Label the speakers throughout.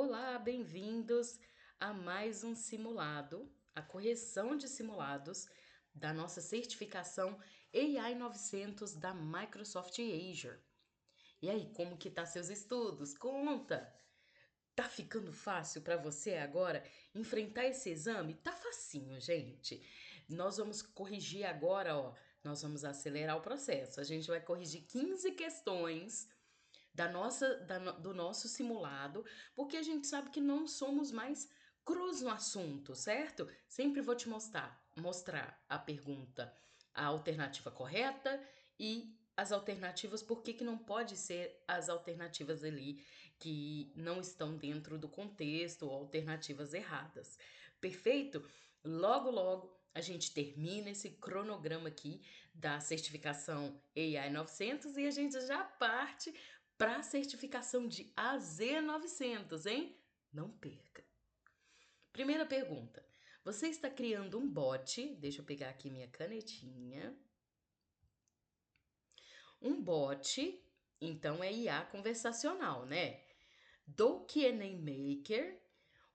Speaker 1: Olá, bem-vindos a mais um simulado, a correção de simulados da nossa certificação AI 900 da Microsoft Azure. E aí, como que tá seus estudos? Conta! Tá ficando fácil para você agora enfrentar esse exame? Tá facinho, gente. Nós vamos corrigir agora, ó. Nós vamos acelerar o processo. A gente vai corrigir 15 questões do nosso simulado, porque a gente sabe que não somos mais crus no assunto, certo? Sempre vou te mostrar a pergunta, a alternativa correta e as alternativas, por que não pode ser as alternativas ali que não estão dentro do contexto ou alternativas erradas. Perfeito? Logo, logo a gente termina esse cronograma aqui da certificação AI 900 e a gente já parte para a certificação de AZ900, hein? Não perca. Primeira pergunta. Você está criando um bot, deixa eu pegar aqui minha canetinha. Um bot, então é IA conversacional, né? Do Q&A Maker,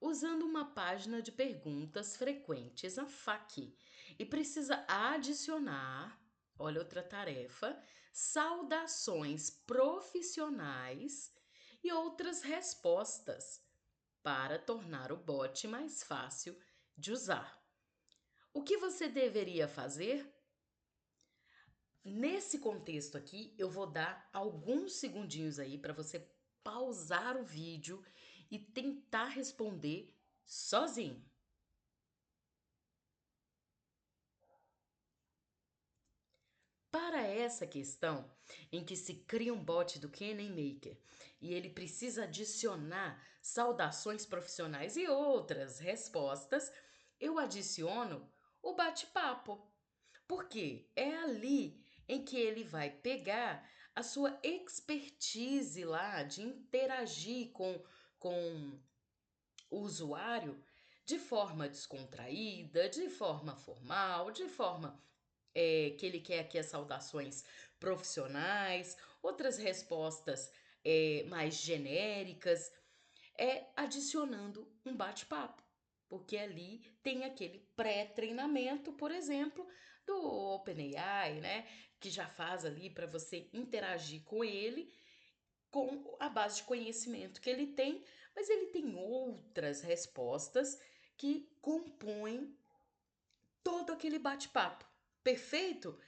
Speaker 1: usando uma página de perguntas frequentes, a FAQ, e precisa adicionar, olha outra tarefa, saudações profissionais e outras respostas para tornar o bot mais fácil de usar. O que você deveria fazer? Nesse contexto aqui, eu vou dar alguns segundinhos aí para você pausar o vídeo e tentar responder sozinho. Para essa questão em que se cria um bot do Q&A Maker e ele precisa adicionar saudações profissionais e outras respostas, eu adiciono o bate-papo. Porque é ali em que ele vai pegar a sua expertise lá de interagir com o usuário de forma descontraída, de forma formal, de forma que ele quer aqui as saudações profissionais, outras respostas mais genéricas, adicionando um bate-papo. Porque ali tem aquele pré-treinamento, por exemplo, do OpenAI, né? Que já faz ali para você interagir com ele com a base de conhecimento que ele tem, mas ele tem outras respostas que compõem todo aquele bate-papo. Perfeito?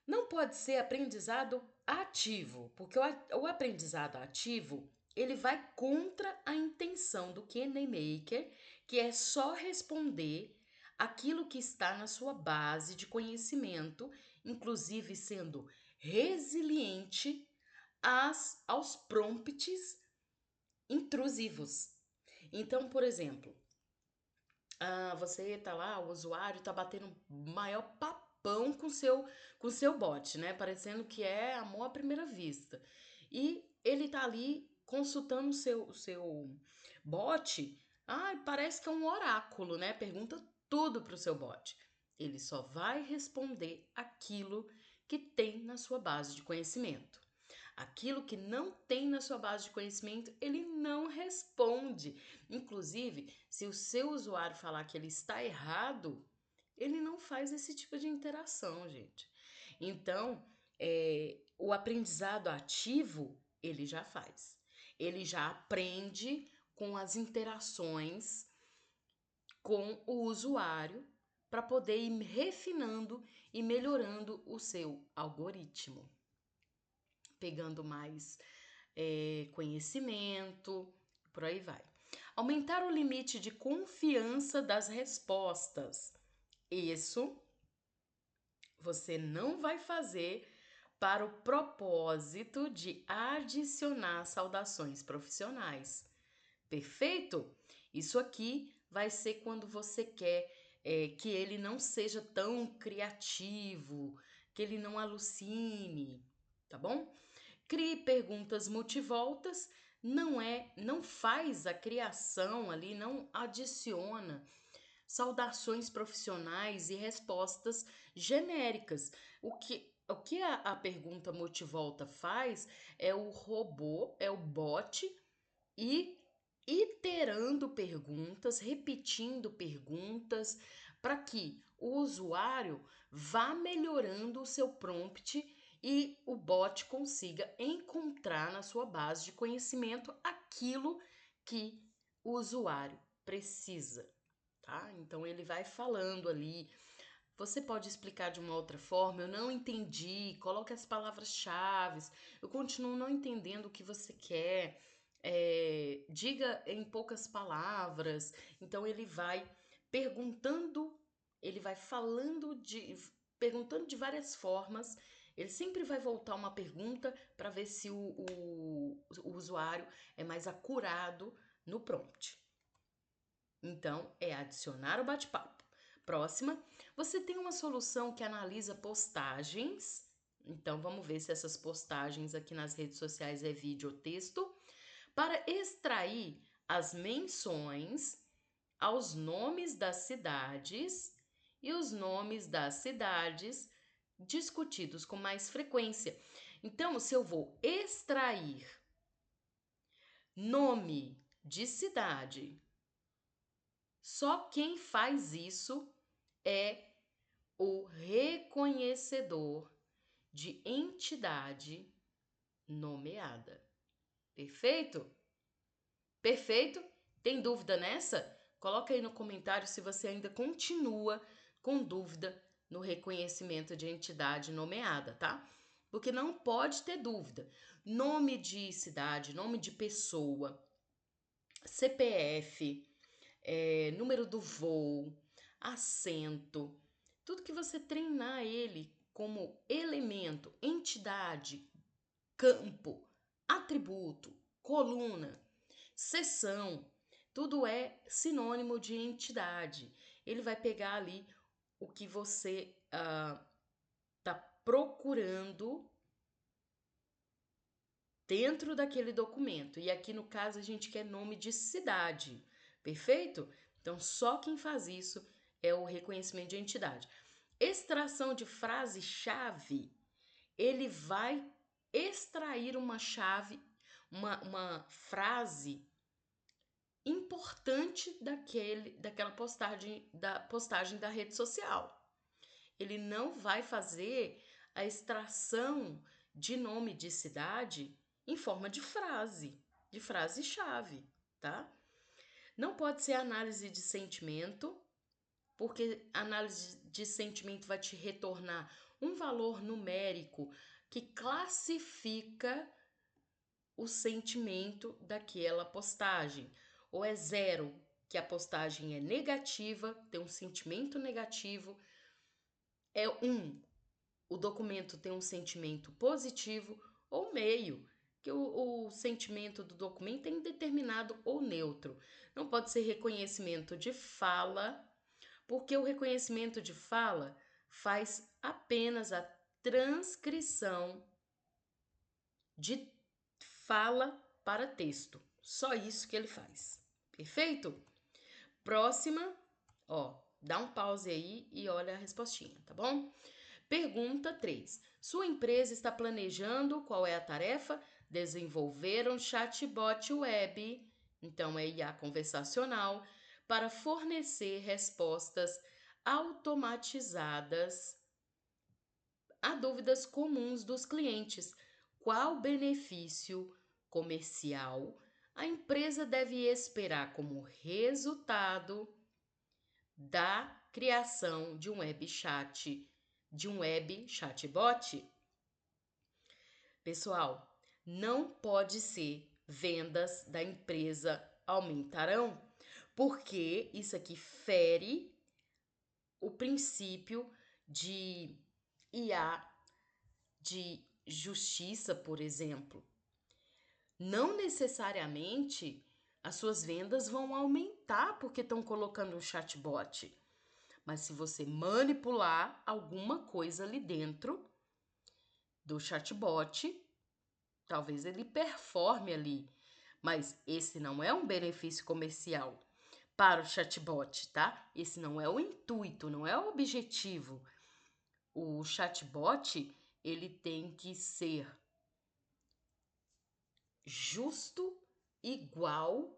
Speaker 1: Não pode ser aprendizado ativo, porque o aprendizado ativo ele vai contra a intenção do Q&A Maker, que é só responder aquilo que está na sua base de conhecimento, inclusive sendo resiliente aos prompts intrusivos. Então, por exemplo, você tá lá, o usuário tá batendo maior papão com seu bot, né? Parecendo que é amor à primeira vista. E ele tá ali consultando o seu bot. Ai, parece que é um oráculo, né? Pergunta tudo pro seu bot. Ele só vai responder aquilo que tem na sua base de conhecimento. Aquilo que não tem na sua base de conhecimento, ele não responde. Inclusive, se o seu usuário falar que ele está errado, ele não faz esse tipo de interação, gente. Então, o aprendizado ativo, ele já faz. Ele já aprende com as interações com o usuário para poder ir refinando e melhorando o seu algoritmo, pegando mais conhecimento, por aí vai. Aumentar o limite de confiança das respostas. Isso você não vai fazer para o propósito de adicionar saudações profissionais. Perfeito? Isso aqui vai ser quando você quer que ele não seja tão criativo, que ele não alucine, tá bom? Crie perguntas multivoltas, não faz a criação ali, não adiciona saudações profissionais e respostas genéricas. O que a pergunta multivolta faz é o robô, é o bot, e iterando perguntas, repetindo perguntas, para que o usuário vá melhorando o seu prompt e o bot consiga encontrar na sua base de conhecimento aquilo que o usuário precisa, tá? Então ele vai falando ali. Você pode explicar de uma outra forma? Eu não entendi. Coloque as palavras-chave. Eu continuo não entendendo o que você quer. Diga em poucas palavras. Então ele vai perguntando, ele vai perguntando de várias formas. Ele sempre vai voltar uma pergunta para ver se o usuário é mais acurado no prompt. Então, é adicionar o bate-papo. Próxima, você tem uma solução que analisa postagens. Então, vamos ver se essas postagens aqui nas redes sociais é vídeo ou texto, para extrair as menções aos nomes das cidades e os nomes das cidades discutidos com mais frequência. Então, se eu vou extrair nome de cidade, só quem faz isso é o reconhecedor de entidade nomeada. Perfeito? Perfeito? Tem dúvida nessa? Coloca aí no comentário se você ainda continua com dúvida no reconhecimento de entidade nomeada, tá? Porque não pode ter dúvida. Nome de cidade, nome de pessoa, CPF, número do voo, assento, tudo que você treinar ele como elemento, entidade, campo, atributo, coluna, seção, tudo é sinônimo de entidade. Ele vai pegar ali o que você está procurando dentro daquele documento. E aqui no caso a gente quer nome de cidade, perfeito? Então só quem faz isso é o reconhecimento de entidade. Extração de frase-chave, ele vai extrair uma chave, uma frase importante daquela postagem da rede social. Ele não vai fazer a extração de nome de cidade em forma de frase-chave, tá? Não pode ser análise de sentimento, porque análise de sentimento vai te retornar um valor numérico que classifica o sentimento daquela postagem. Ou é 0, que a postagem é negativa, tem um sentimento negativo. É 1, o documento tem um sentimento positivo, ou meio, que o sentimento do documento é indeterminado ou neutro. Não pode ser reconhecimento de fala, porque o reconhecimento de fala faz apenas a transcrição de fala para texto. Só isso que ele faz. Perfeito? Próxima, dá um pause aí e olha a respostinha, tá bom? Pergunta 3. Sua empresa está planejando qual é a tarefa? Desenvolver um chatbot web, então é IA conversacional, para fornecer respostas automatizadas a dúvidas comuns dos clientes. Qual benefício comercial a empresa deve esperar como resultado da criação de um web chatbot? Pessoal, não pode ser vendas da empresa aumentarão, porque isso aqui fere o princípio de IA de justiça, por exemplo. Não necessariamente as suas vendas vão aumentar porque estão colocando um chatbot. Mas se você manipular alguma coisa ali dentro do chatbot, talvez ele performe ali. Mas esse não é um benefício comercial para o chatbot, tá? Esse não é o intuito, não é o objetivo. O chatbot, ele tem que ser justo, igual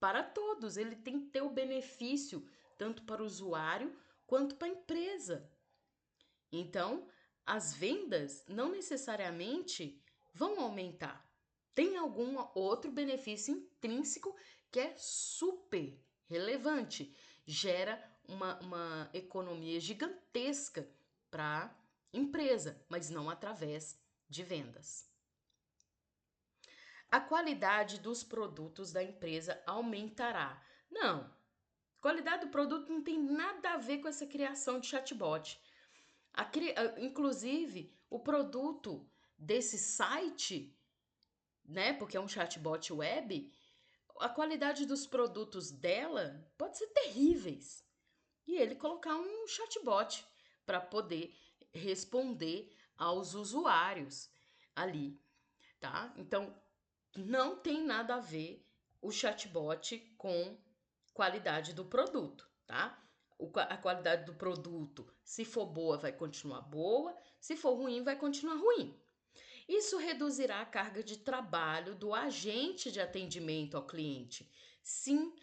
Speaker 1: para todos. Ele tem que ter o benefício tanto para o usuário quanto para a empresa. Então, as vendas não necessariamente vão aumentar. Tem algum outro benefício intrínseco que é super relevante, gera uma economia gigantesca para a empresa, mas não através de vendas. A qualidade dos produtos da empresa aumentará. Não, qualidade do produto não tem nada a ver com essa criação de chatbot. Inclusive, o produto desse site, né, porque é um chatbot web, a qualidade dos produtos dela pode ser terríveis. E ele colocar um chatbot para poder responder aos usuários ali, tá? Então, não tem nada a ver o chatbot com qualidade do produto, tá? A qualidade do produto, se for boa, vai continuar boa, se for ruim, vai continuar ruim. Isso reduzirá a carga de trabalho do agente de atendimento ao cliente. Sim,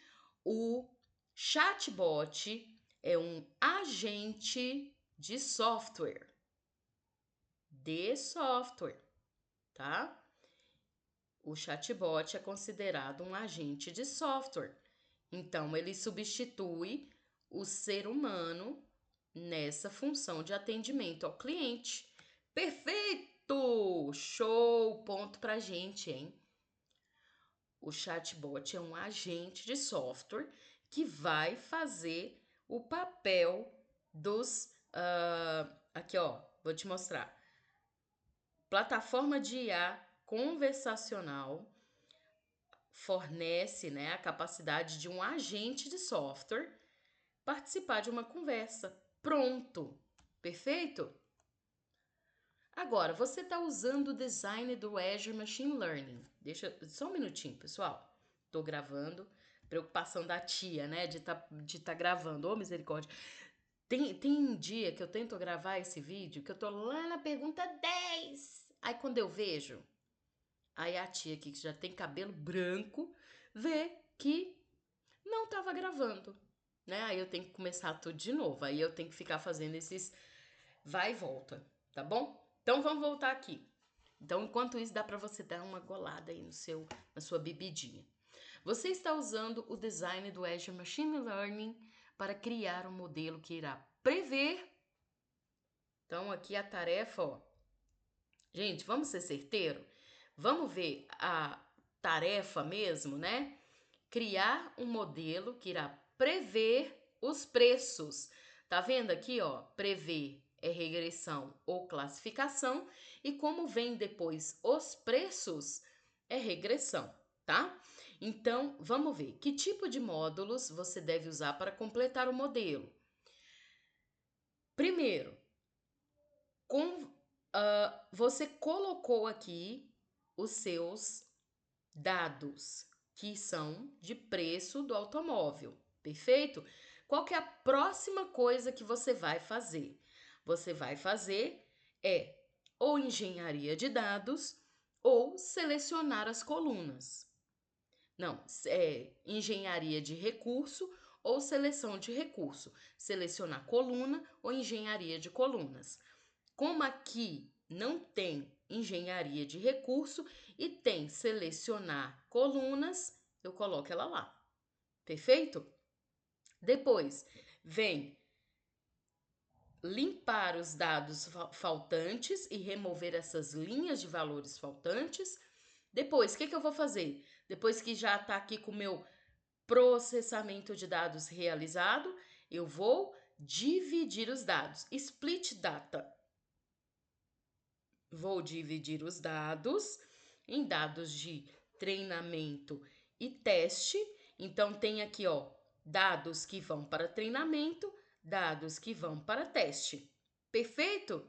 Speaker 1: o chatbot é um agente de software. Tá? O chatbot é considerado um agente de software. Então, ele substitui o ser humano nessa função de atendimento ao cliente. Perfeito! Show! Ponto pra gente, hein? O chatbot é um agente de software que vai fazer o papel dos. Aqui, ó, vou te mostrar. Plataforma de IA conversacional fornece, né, a capacidade de um agente de software participar de uma conversa. Pronto! Perfeito? Agora, você está usando o design do Azure Machine Learning. Deixa só um minutinho, pessoal. Estou gravando. Preocupação da tia, né? De tá gravando. Ô, misericórdia. Tem um dia que eu tento gravar esse vídeo que eu tô lá na pergunta 10. Aí quando eu vejo, aí a tia aqui que já tem cabelo branco vê que não estava gravando, né? Aí eu tenho que começar tudo de novo. Aí eu tenho que ficar fazendo esses vai e volta, tá bom? Então vamos voltar aqui. Então, enquanto isso, dá para você dar uma golada aí na sua bebidinha. Você está usando o design do Azure Machine Learning para criar um modelo que irá prever. Então, aqui a tarefa, ó. Gente, vamos ser certeiro? Vamos ver a tarefa mesmo, né? Criar um modelo que irá prever os preços. Tá vendo aqui, ó? Prever é regressão ou classificação e como vem depois os preços é regressão, tá? Então, vamos ver que tipo de módulos você deve usar para completar o modelo. Primeiro, você colocou aqui os seus dados, que são de preço do automóvel, perfeito? Qual que é a próxima coisa que você vai fazer? Você vai fazer ou engenharia de dados ou selecionar as colunas. Não, é engenharia de recurso ou seleção de recurso. Selecionar coluna ou engenharia de colunas. Como aqui não tem engenharia de recurso e tem selecionar colunas, eu coloco ela lá. Perfeito? Depois vem limpar os dados faltantes e remover essas linhas de valores faltantes. Depois, o que eu vou fazer? Depois que já está aqui com o meu processamento de dados realizado, eu vou dividir os dados. Split data. Vou dividir os dados em dados de treinamento e teste. Então, tem aqui, ó, dados que vão para treinamento, dados que vão para teste. Perfeito?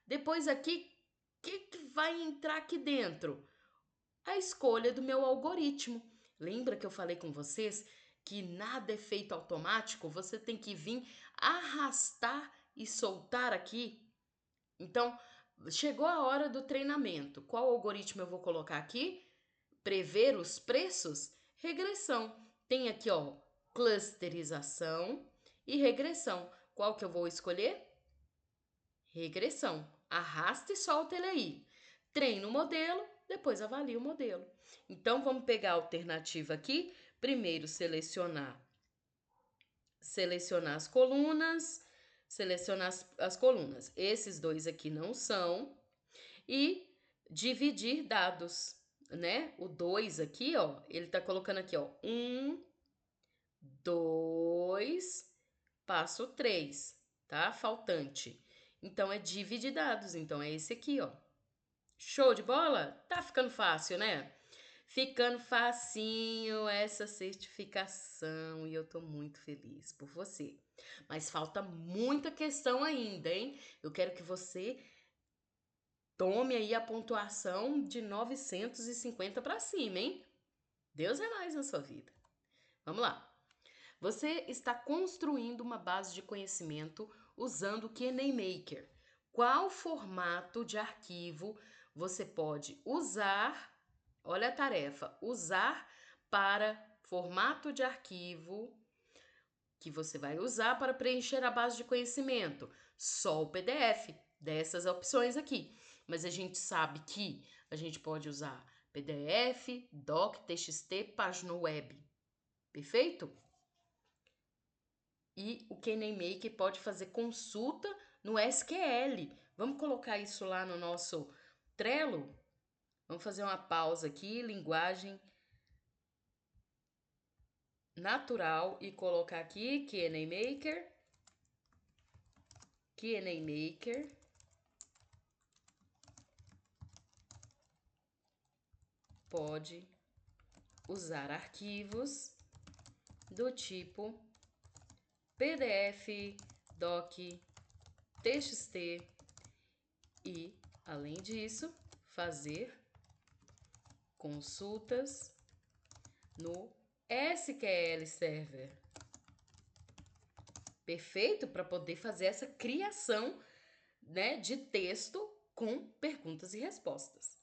Speaker 1: Depois aqui, o que vai entrar aqui dentro? A escolha do meu algoritmo. Lembra que eu falei com vocês que nada é feito automático? Você tem que vir arrastar e soltar aqui. Então, chegou a hora do treinamento. Qual algoritmo eu vou colocar aqui? Prever os preços? Regressão. Tem aqui, ó, clusterização e regressão. Qual que eu vou escolher? Regressão. Arrasta e solta ele aí. Treina o modelo, depois avalia o modelo. Então, vamos pegar a alternativa aqui. Primeiro, selecionar as colunas, selecionar as colunas. Esses dois aqui não são. E dividir dados, né? O 2 aqui, ó, ele tá colocando aqui, ó, 1, 2, passo 3, tá? Faltante. Então, é dividir dados. Então, é esse aqui, ó. Show de bola? Tá ficando fácil, né? Ficando facinho essa certificação e eu tô muito feliz por você. Mas falta muita questão ainda, hein? Eu quero que você tome aí a pontuação de 950 para cima, hein? Deus é mais na sua vida. Vamos lá. Você está construindo uma base de conhecimento usando o KNMaker. Qual formato de arquivo você pode usar? Olha a tarefa, usar para formato de arquivo que você vai usar para preencher a base de conhecimento. Só o PDF dessas opções aqui. Mas a gente sabe que a gente pode usar PDF, Doc, TXT, página web. Perfeito? E o KNMaker pode fazer consulta no SQL. Vamos colocar isso lá no nosso Trello? Vamos fazer uma pausa aqui, linguagem natural e colocar aqui KNMaker pode usar arquivos do tipo PDF, Doc, TXT e, além disso, fazer consultas no SQL Server. Perfeito? Para poder fazer essa criação, né, de texto com perguntas e respostas.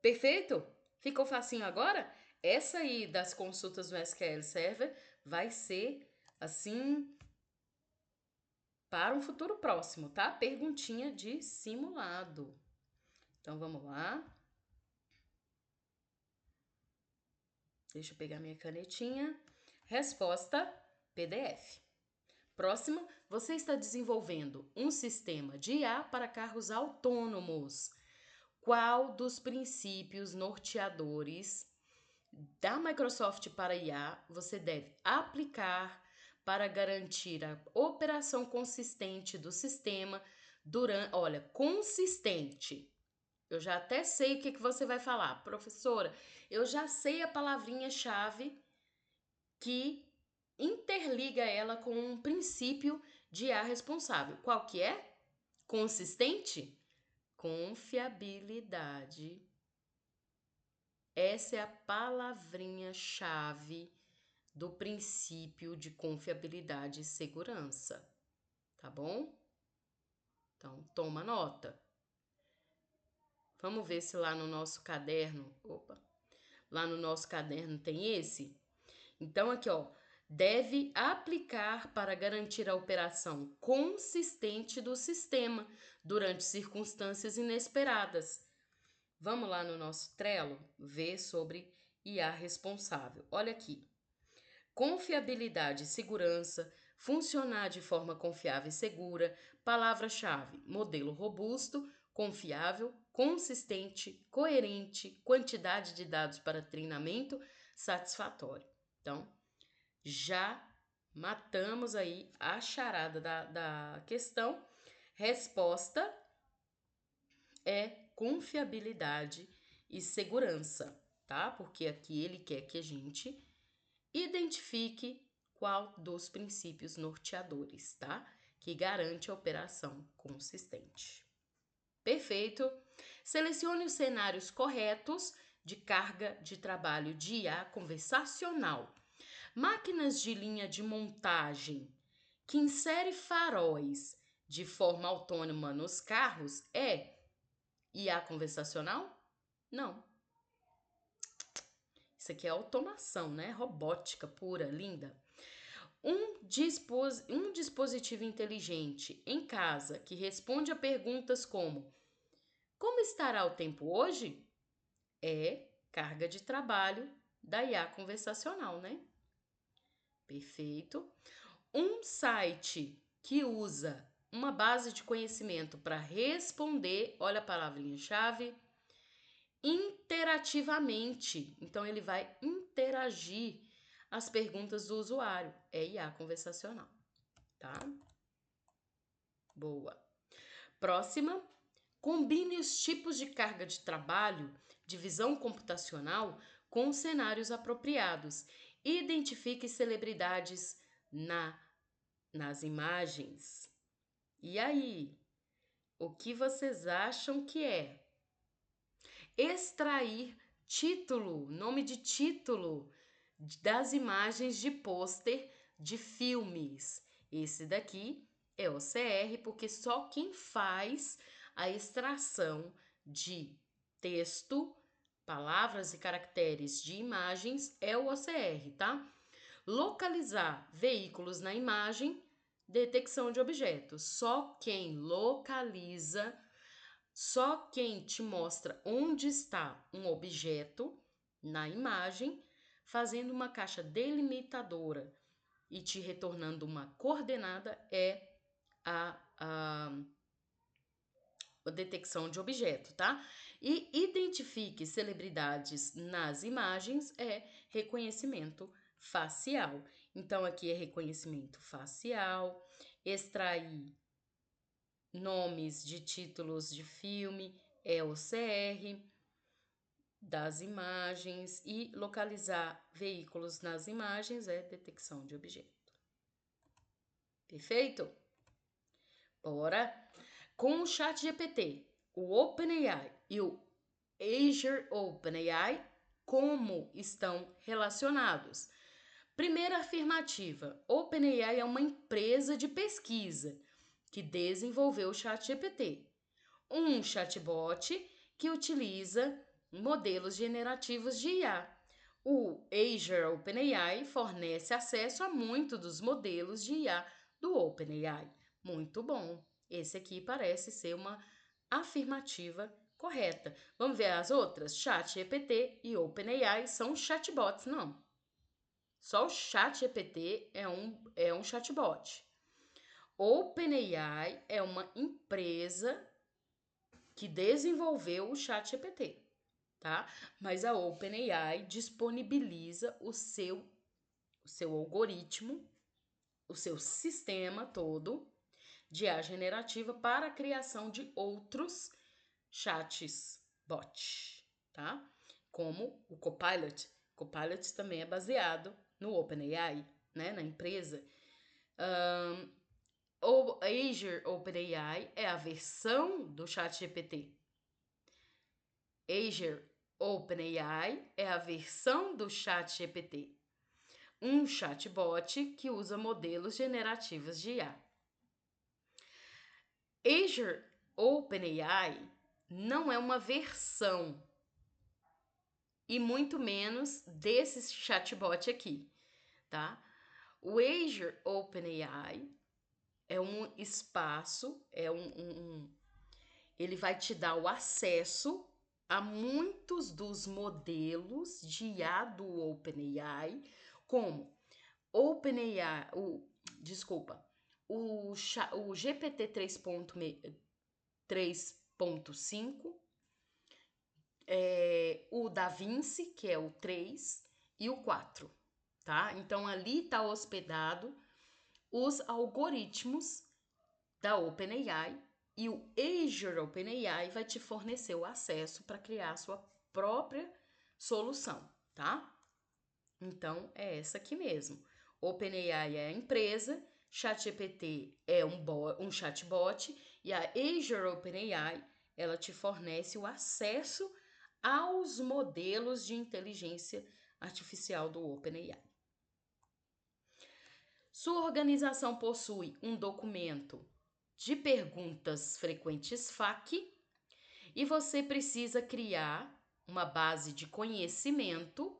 Speaker 1: Perfeito? Ficou facinho agora? Essa aí das consultas no SQL Server vai ser assim para um futuro próximo, tá? Perguntinha de simulado. Então vamos lá. Deixa eu pegar minha canetinha. Resposta PDF. Próxima, você está desenvolvendo um sistema de IA para carros autônomos. Qual dos princípios norteadores da Microsoft para IA você deve aplicar para garantir a operação consistente do sistema durante... Olha, consistente. Eu já até sei o que você vai falar. Professora, eu já sei a palavrinha-chave que interliga ela com um princípio de IA responsável. Qual que é? Consistente? Confiabilidade. Essa é a palavrinha-chave do princípio de confiabilidade e segurança, tá bom? Então, toma nota. Vamos ver se lá no nosso caderno, lá no nosso caderno tem esse? Então, aqui, ó, deve aplicar para garantir a operação consistente do sistema durante circunstâncias inesperadas. Vamos lá no nosso Trello ver sobre IA responsável. Olha aqui. Confiabilidade e segurança, funcionar de forma confiável e segura, palavra-chave, modelo robusto, confiável, consistente, coerente, quantidade de dados para treinamento, satisfatório. Então, já matamos aí a charada da questão. Resposta é confiabilidade e segurança, tá? Porque aqui ele quer que a gente identifique qual dos princípios norteadores, tá? Que garante a operação consistente. Perfeito! Selecione os cenários corretos de carga de trabalho de IA conversacional. Máquinas de linha de montagem que insere faróis de forma autônoma nos carros IA conversacional? Não. Isso aqui é automação, né? Robótica pura, linda. Um dispositivo inteligente em casa que responde a perguntas como estará o tempo hoje? É carga de trabalho da IA conversacional, né? Perfeito. Um site que usa uma base de conhecimento para responder, olha a palavrinha-chave, interativamente. Então, ele vai interagir as perguntas do usuário. É IA conversacional, tá? Boa. Próxima. Combine os tipos de carga de trabalho de visão computacional com cenários apropriados. Identifique celebridades nas imagens. E aí, o que vocês acham que é? Extrair título, nome de título das imagens de pôster de filmes. Esse daqui é OCR, porque só quem faz a extração de texto, palavras e caracteres de imagens é o OCR, tá? Localizar veículos na imagem, detecção de objetos. Só quem localiza, só quem te mostra onde está um objeto na imagem, fazendo uma caixa delimitadora e te retornando uma coordenada é a detecção de objeto, tá? E identifique celebridades nas imagens é reconhecimento facial. Então, aqui é reconhecimento facial, extrair nomes de títulos de filme é OCR das imagens e localizar veículos nas imagens é detecção de objeto. Perfeito? Bora! Com o ChatGPT, o OpenAI e o Azure OpenAI, como estão relacionados? Primeira afirmativa: OpenAI é uma empresa de pesquisa que desenvolveu o ChatGPT, um chatbot que utiliza modelos generativos de IA. O Azure OpenAI fornece acesso a muitos dos modelos de IA do OpenAI. Muito bom. Esse aqui parece ser uma afirmativa correta. Vamos ver as outras? ChatGPT e OpenAI são chatbots, não. Só o ChatGPT é um chatbot. OpenAI é uma empresa que desenvolveu o ChatGPT, tá? Mas a OpenAI disponibiliza o seu algoritmo, o seu sistema todo de IA generativa para a criação de outros chats bot, tá? Como o Copilot. Copilot também é baseado no OpenAI, né? Na empresa. O Azure OpenAI é a versão do ChatGPT. Azure OpenAI é a versão do ChatGPT, um chatbot que usa modelos generativos de IA. Azure OpenAI não é uma versão e muito menos desse chatbot aqui, tá? O Azure OpenAI é um espaço, ele vai te dar o acesso a muitos dos modelos de IA do OpenAI, como OpenAI, o GPT 3.5, o DaVinci, que é o 3, e o 4, tá? Então, ali está hospedado os algoritmos da OpenAI e o Azure OpenAI vai te fornecer o acesso para criar a sua própria solução, tá? Então, é essa aqui mesmo. OpenAI é a empresa, ChatGPT é um chatbot e a Azure OpenAI, ela te fornece o acesso aos modelos de inteligência artificial do OpenAI. Sua organização possui um documento de perguntas frequentes FAQ e você precisa criar uma base de conhecimento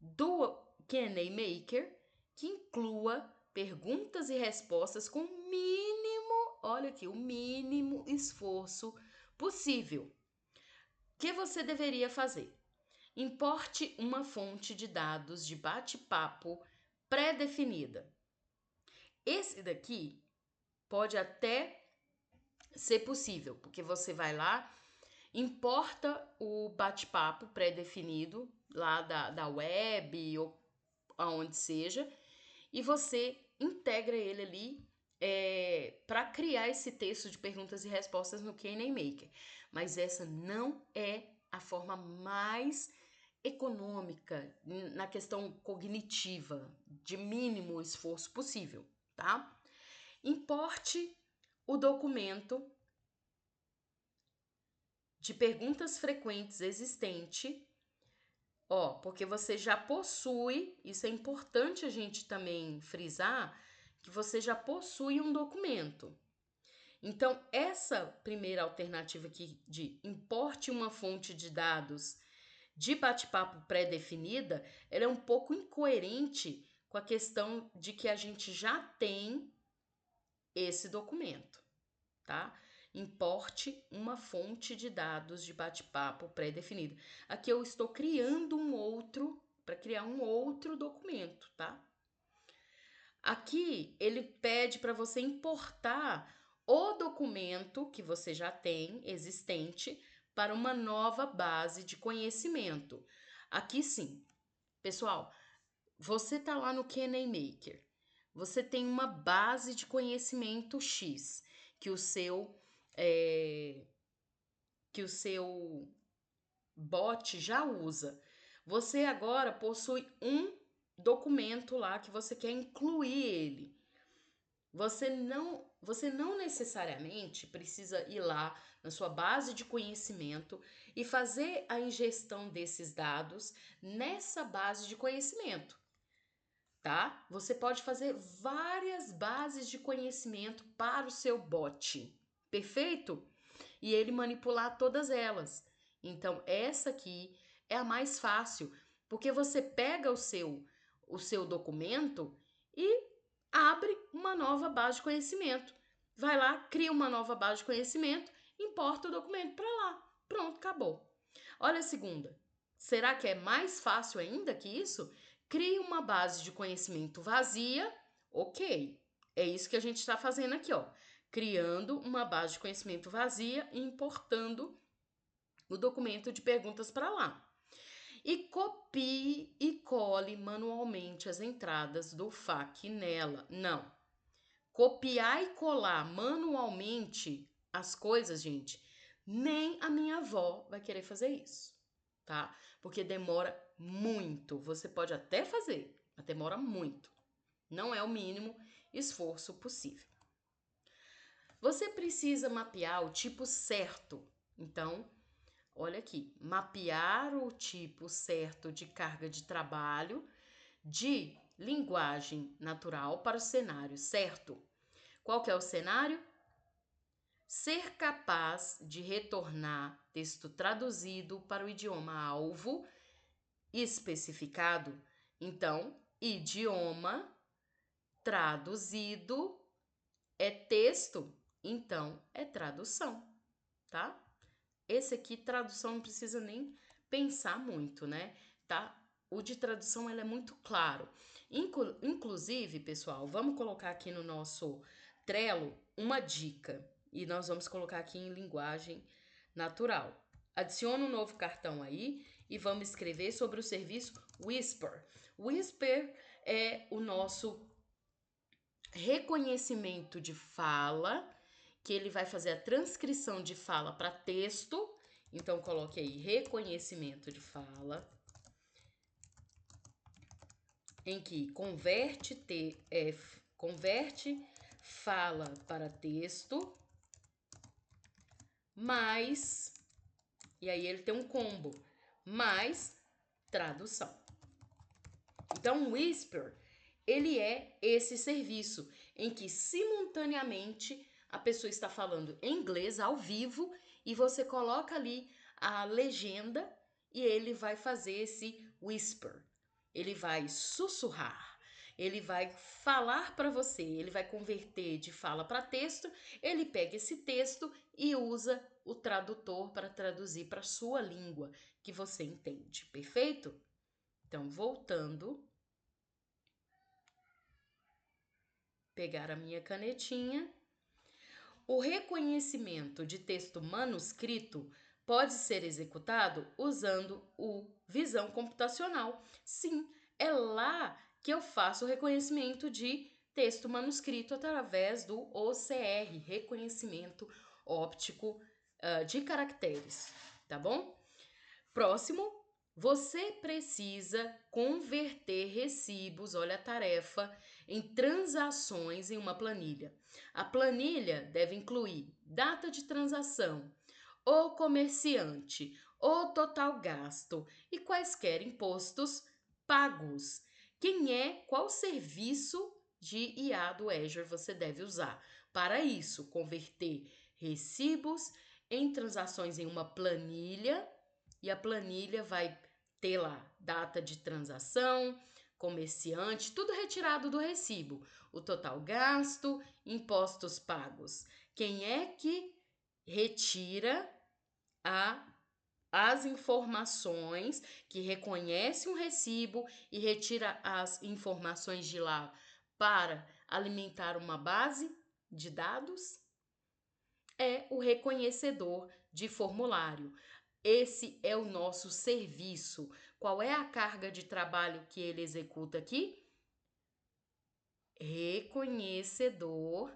Speaker 1: do Q&A Maker que inclua perguntas e respostas com o mínimo, olha aqui, o mínimo esforço possível. O que você deveria fazer? Importe uma fonte de dados de bate-papo pré-definida. Esse daqui pode até ser possível, porque você vai lá, importa o bate-papo pré-definido lá da web ou aonde seja, e você integra ele ali para criar esse texto de perguntas e respostas no Q&A Maker. Mas essa não é a forma mais econômica na questão cognitiva, de mínimo esforço possível, tá? Importe o documento de perguntas frequentes existente, porque você já possui, isso é importante a gente também frisar, que você já possui um documento. Então, essa primeira alternativa aqui de importe uma fonte de dados de bate-papo pré-definida, ela é um pouco incoerente com a questão de que a gente já tem esse documento, tá? Importe uma fonte de dados de bate-papo pré-definido. Aqui eu estou criando para criar um outro documento, tá? Aqui ele pede para você importar o documento que você já tem existente para uma nova base de conhecimento. Aqui sim, pessoal, você tá lá no Q&A Maker. Você tem uma base de conhecimento X que o seu bot já usa. Você agora possui um documento lá que você quer incluir ele. Você não necessariamente precisa ir lá na sua base de conhecimento e fazer a ingestão desses dados nessa base de conhecimento, tá? Você pode fazer várias bases de conhecimento para o seu bot, perfeito? E ele manipular todas elas. Então, essa aqui é a mais fácil, porque você pega o seu documento e abre uma nova base de conhecimento. Vai lá, cria uma nova base de conhecimento, importa o documento para lá. Pronto, acabou. Olha a segunda. Será que é mais fácil ainda que isso? Crie uma base de conhecimento vazia. Ok, é isso que a gente está fazendo aqui, ó. Criando uma base de conhecimento vazia e importando o documento de perguntas para lá. E copie e cole manualmente as entradas do FAQ nela. Não. Copiar e colar manualmente as coisas, gente, nem a minha avó vai querer fazer isso, tá? Porque demora muito. Você pode até fazer, mas demora muito. Não é o mínimo esforço possível. Você precisa mapear o tipo certo. Então, olha aqui, mapear o tipo certo de carga de trabalho de linguagem natural para o cenário certo. Qual que é o cenário? Ser capaz de retornar texto traduzido para o idioma alvo especificado. Então, idioma traduzido é texto, então é tradução, tá? Esse aqui, tradução, não precisa nem pensar muito, né? Tá? O de tradução, ele é muito claro. Inclusive, pessoal, vamos colocar aqui no nosso Trello uma dica. E nós vamos colocar aqui em linguagem natural. Adiciona um novo cartão aí e vamos escrever sobre o serviço Whisper. Whisper é o nosso reconhecimento de fala, que ele vai fazer a transcrição de fala para texto. Então, coloque aí reconhecimento de fala, em que converte fala para texto, mais, e aí ele tem um combo, mais tradução. Então, o Whisper, ele é esse serviço em que simultaneamente a pessoa está falando em inglês ao vivo e você coloca ali a legenda e ele vai fazer esse whisper. ele vai sussurrar, ele vai falar para você, ele vai converter de fala para texto, ele pega esse texto e usa o tradutor para traduzir para sua língua que você entende, perfeito? Então, voltando, pegar a minha canetinha. O reconhecimento de texto manuscrito pode ser executado usando o visão computacional. Sim, é lá que eu faço o reconhecimento de texto manuscrito através do OCR, reconhecimento óptico de caracteres, tá bom? Próximo, você precisa converter recibos, olha a tarefa, em transações em uma planilha. A planilha deve incluir data de transação, o comerciante, o total gasto e quaisquer impostos pagos. Qual serviço de IA do Azure você deve usar? Para isso, converter recibos em transações em uma planilha e a planilha vai ter lá data de transação, comerciante, tudo retirado do recibo, o total gasto, impostos pagos. Quem é que retira as informações, que reconhece um recibo e retira as informações de lá para alimentar uma base de dados? É o reconhecedor de formulário. Esse é o nosso serviço. Qual é a carga de trabalho que ele executa aqui? Reconhecedor.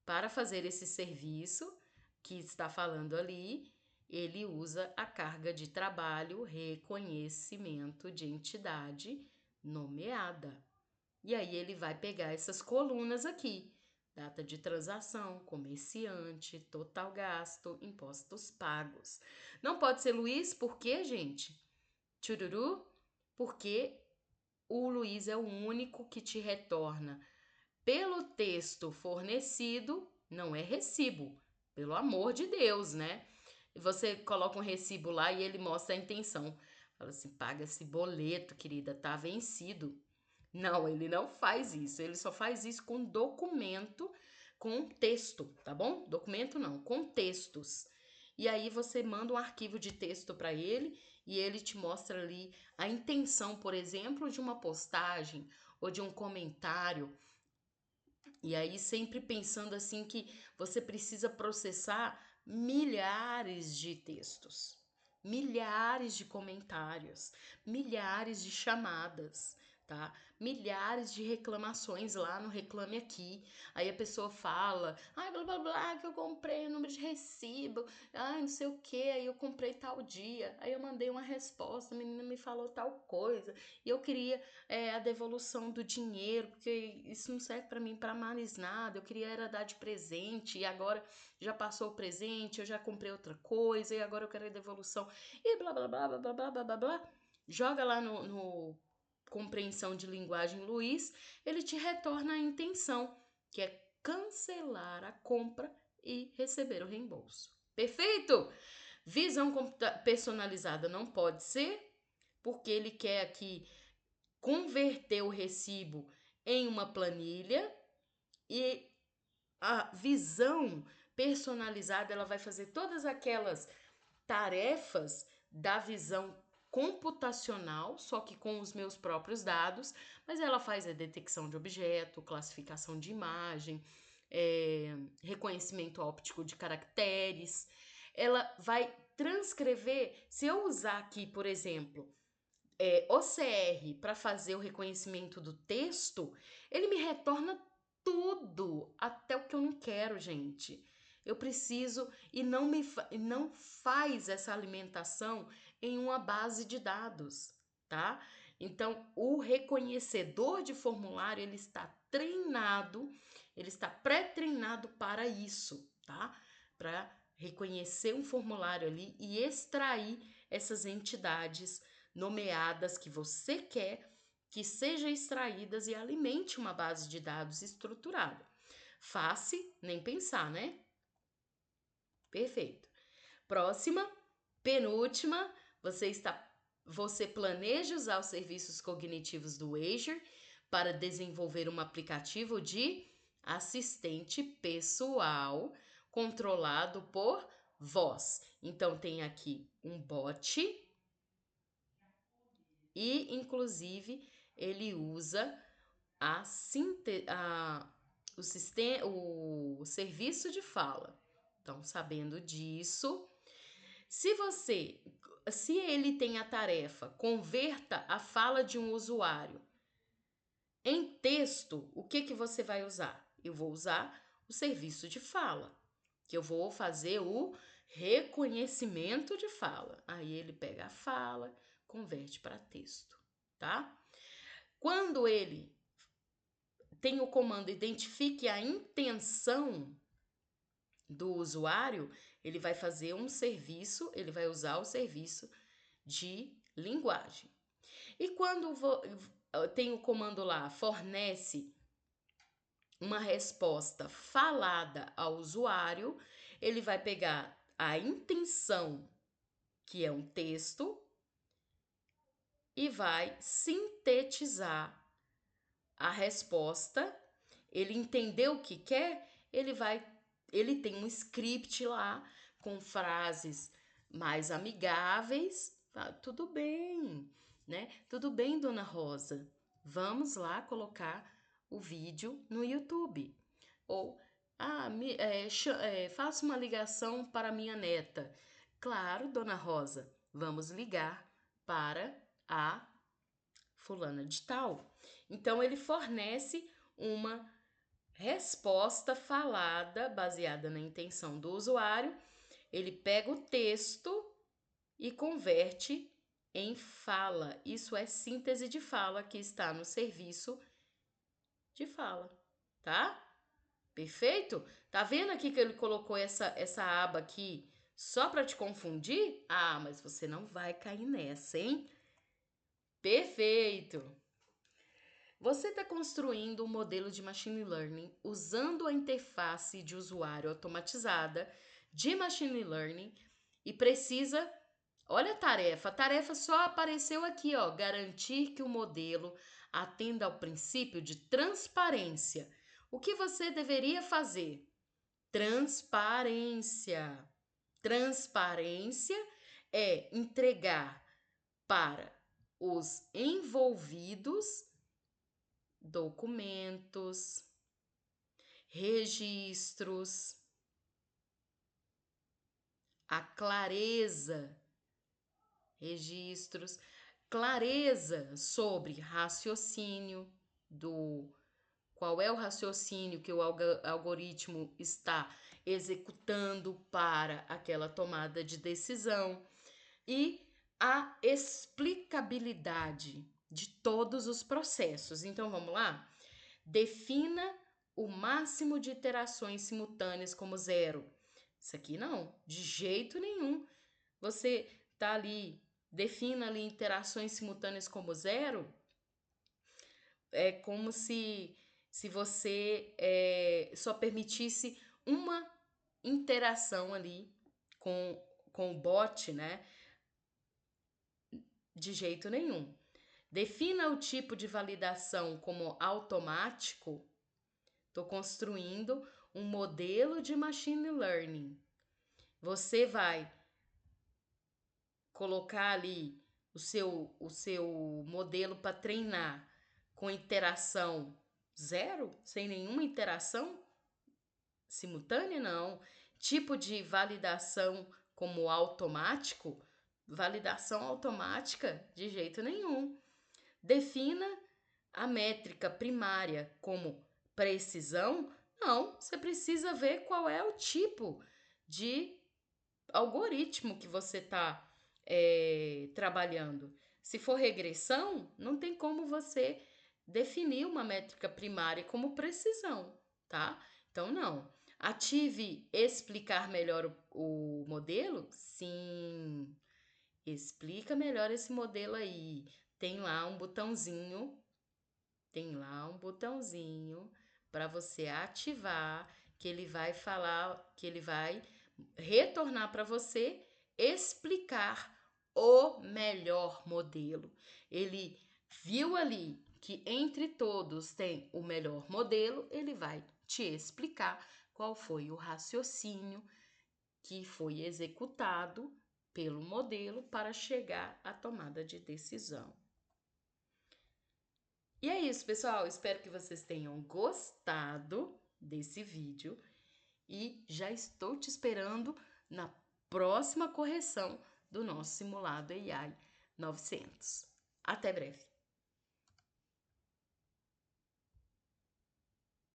Speaker 1: Para fazer esse serviço que está falando ali, ele usa a carga de trabalho reconhecimento de entidade nomeada. E aí ele vai pegar essas colunas aqui: data de transação, comerciante, total gasto, impostos pagos. Não pode ser Luiz, por quê, gente? Tchururu, porque o Luiz é o único que te retorna pelo texto fornecido, não é recibo, pelo amor de Deus, né? E você coloca um recibo lá e ele mostra a intenção. Fala assim, paga esse boleto, querida, tá vencido. Não, ele não faz isso. Ele só faz isso com documento, com texto, tá bom? Documento não, com textos. E aí você manda um arquivo de texto para ele e ele te mostra ali a intenção, por exemplo, de uma postagem ou de um comentário. E aí sempre pensando assim que você precisa processar milhares de textos, milhares de comentários, milhares de chamadas, tá? Milhares de reclamações lá no Reclame Aqui. Aí a pessoa fala, ai, blá blá blá, que eu comprei o número de recibo, ai, não sei o que, aí eu comprei tal dia, aí eu mandei uma resposta, a menina me falou tal coisa, e eu queria a devolução do dinheiro, porque isso não serve para mim para mais nada. Eu queria era dar de presente e agora já passou o presente, eu já comprei outra coisa e agora eu quero a devolução. E blá blá blá blá blá blá blá blá. Blá. Joga lá no compreensão de linguagem Luiz, ele te retorna a intenção, que é cancelar a compra e receber o reembolso. Perfeito? Visão personalizada não pode ser, porque ele quer aqui converter o recibo em uma planilha e a visão personalizada ela vai fazer todas aquelas tarefas da visão computacional, só que com os meus próprios dados, mas ela faz a detecção de objeto, classificação de imagem, reconhecimento óptico de caracteres. Ela vai transcrever, se eu usar aqui, por exemplo, OCR para fazer o reconhecimento do texto, ele me retorna tudo, até o que eu não quero, gente. Eu preciso e não faz essa alimentação em uma base de dados, tá? Então, o reconhecedor de formulário, ele está treinado, ele está pré-treinado para isso, tá? Para reconhecer um formulário ali e extrair essas entidades nomeadas que você quer que sejam extraídas e alimente uma base de dados estruturada. Fácil, nem pensar, né? Perfeito. Próxima, penúltima, você está você planeja usar os serviços cognitivos do Azure para desenvolver um aplicativo de assistente pessoal controlado por voz. Então tem aqui um bot e, inclusive, ele usa o serviço de fala. Então, sabendo disso, se ele tem a tarefa, converta a fala de um usuário em texto, o que você vai usar? Eu vou usar o serviço de fala, que eu vou fazer o reconhecimento de fala. Aí ele pega a fala, converte para texto, tá? Quando ele tem o comando identifique a intenção do usuário, ele vai fazer um serviço, ele vai usar o serviço de linguagem. E quando tem o comando lá, fornece uma resposta falada ao usuário, ele vai pegar a intenção, que é um texto, e vai sintetizar a resposta. Ele entendeu o que quer, ele tem um script lá com frases mais amigáveis. Tudo bem, né? Tudo bem, dona Rosa. Vamos lá colocar o vídeo no YouTube. Ou faça uma ligação para minha neta. Claro, dona Rosa, vamos ligar para a fulana de tal. Então ele fornece uma resposta falada baseada na intenção do usuário. Ele pega o texto e converte em fala. Isso é síntese de fala que está no serviço de fala, tá? Perfeito? Tá vendo aqui que ele colocou essa aba aqui só para te confundir? Ah, mas você não vai cair nessa, hein? Perfeito! Você está construindo um modelo de machine learning usando a interface de usuário automatizada de machine learning e precisa. Olha a tarefa só apareceu aqui, ó, garantir que o modelo atenda ao princípio de transparência. O que você deveria fazer? Transparência. Transparência é entregar para os envolvidos documentos, registros, a clareza, registros, clareza sobre raciocínio do qual é o raciocínio que o algoritmo está executando para aquela tomada de decisão e a explicabilidade de todos os processos. Então vamos lá? Defina o máximo de iterações simultâneas como zero. Isso aqui não, de jeito nenhum. Você tá ali, defina ali interações simultâneas como zero, é como se você só permitisse uma interação ali com o bot, né? De jeito nenhum. Defina o tipo de validação como automático. Estou construindo um modelo de machine learning. Você vai colocar ali o seu modelo para treinar com interação zero, sem nenhuma interação simultânea, não. Tipo de validação como automático, validação automática de jeito nenhum. Defina a métrica primária como precisão. Não, você precisa ver qual é o tipo de algoritmo que você está trabalhando. Se for regressão, não tem como você definir uma métrica primária como precisão, tá? Então, não. Ative explicar melhor o modelo? Sim. Explica melhor esse modelo aí. Tem lá um botãozinho para você ativar, que ele vai falar, que ele vai retornar para você explicar o melhor modelo. Ele viu ali que entre todos tem o melhor modelo, ele vai te explicar qual foi o raciocínio que foi executado pelo modelo para chegar à tomada de decisão. E é isso, pessoal. Espero que vocês tenham gostado desse vídeo e já estou te esperando na próxima correção do nosso simulado AI 900. Até breve!